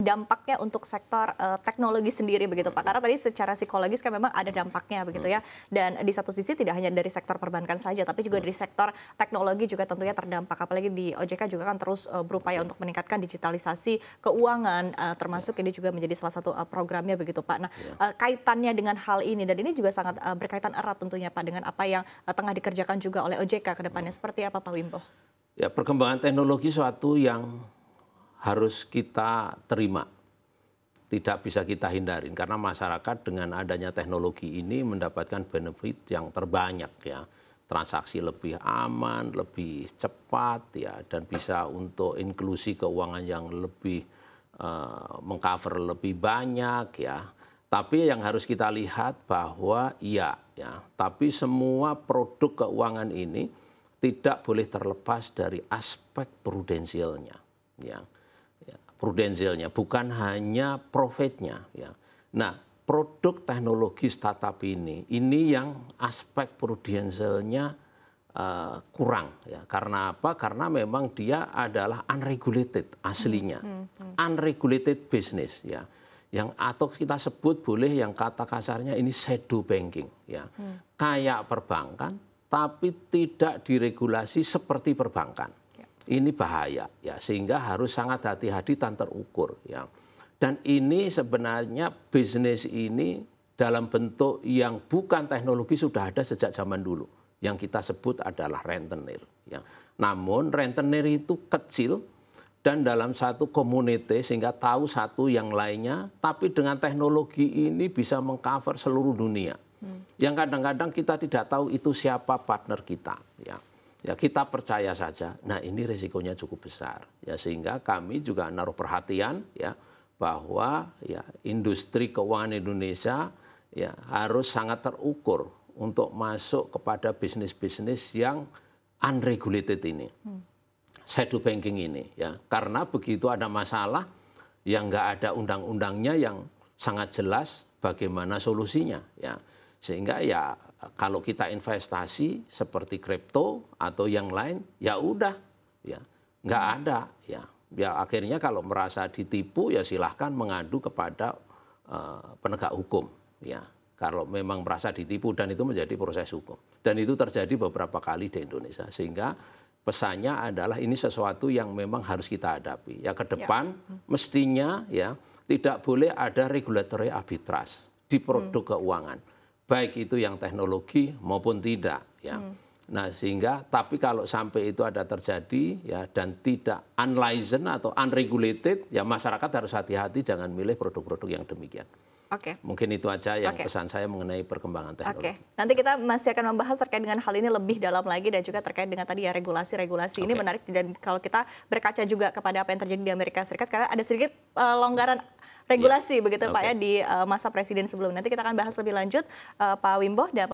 dampaknya untuk sektor teknologi sendiri begitu Pak? Karena tadi secara psikologis kan memang ada dampaknya begitu ya. Dan di satu sisi tidak hanya dari sektor perbankan saja, tapi juga dari sektor teknologi juga tentunya terdampak. Apalagi di OJK juga kan terus berupaya untuk meningkatkan digitalisasi keuangan, termasuk ini juga menjadi salah satu programnya begitu Pak. Nah, kaitannya dengan hal ini, dan ini juga sangat berkaitan erat tentunya Pak dengan apa yang tengah dikerjakan juga oleh OJK ke depannya. Seperti apa Pak Wimbo? Ya, perkembangan teknologi suatu yang harus kita terima. Tidak bisa kita hindarin karena masyarakat dengan adanya teknologi ini mendapatkan benefit yang terbanyak ya. Transaksi lebih aman, lebih cepat ya, dan bisa untuk inklusi keuangan yang lebih mengcover lebih banyak ya. Tapi yang harus kita lihat bahwa ya, tapi semua produk keuangan ini tidak boleh terlepas dari aspek prudensialnya, ya, prudensialnya bukan hanya profitnya, ya. Nah, produk teknologi startup ini yang aspek prudensialnya kurang, ya. Karena apa? Karena memang dia adalah unregulated aslinya, unregulated business, ya. Yang atau kita sebut boleh yang kata kasarnya ini shadow banking, ya, kayak perbankan tapi tidak diregulasi seperti perbankan. Ini bahaya ya, sehingga harus sangat hati-hati dan terukur ya. Dan ini sebenarnya bisnis ini dalam bentuk yang bukan teknologi sudah ada sejak zaman dulu. Yang kita sebut adalah rentenir ya. Namun rentenir itu kecil dan dalam satu community sehingga tahu satu yang lainnya, tapi dengan teknologi ini bisa mengcover seluruh dunia. Yang kadang-kadang kita tidak tahu itu siapa partner kita, ya. Ya kita percaya saja. Nah ini risikonya cukup besar, ya sehingga kami juga naruh perhatian, ya bahwa ya industri keuangan Indonesia ya harus sangat terukur untuk masuk kepada bisnis-bisnis yang unregulated ini, shadow banking ini, ya karena begitu ada masalah yang nggak ada undang-undangnya yang sangat jelas bagaimana solusinya, ya. Sehingga ya kalau kita investasi seperti kripto atau yang lain ya udah ya nggak ada ya akhirnya kalau merasa ditipu ya silahkan mengadu kepada penegak hukum ya kalau memang merasa ditipu, dan itu menjadi proses hukum, dan itu terjadi beberapa kali di Indonesia. Sehingga pesannya adalah ini sesuatu yang memang harus kita hadapi ya ke depan. Mestinya ya tidak boleh ada regulatory arbitrage di produk keuangan, baik itu yang teknologi maupun tidak ya. Nah sehingga tapi kalau sampai itu ada terjadi ya dan tidak unlicensed atau unregulated ya masyarakat harus hati-hati jangan milih produk-produk yang demikian. Oke. Mungkin itu aja yang pesan saya mengenai perkembangan teknologi. Nanti kita masih akan membahas terkait dengan hal ini lebih dalam lagi dan juga terkait dengan tadi ya regulasi-regulasi ini menarik, dan kalau kita berkaca juga kepada apa yang terjadi di Amerika Serikat karena ada sedikit longgaran regulasi begitu Pak ya di masa presiden sebelum. Nanti kita akan bahas lebih lanjut Pak Wimbo dan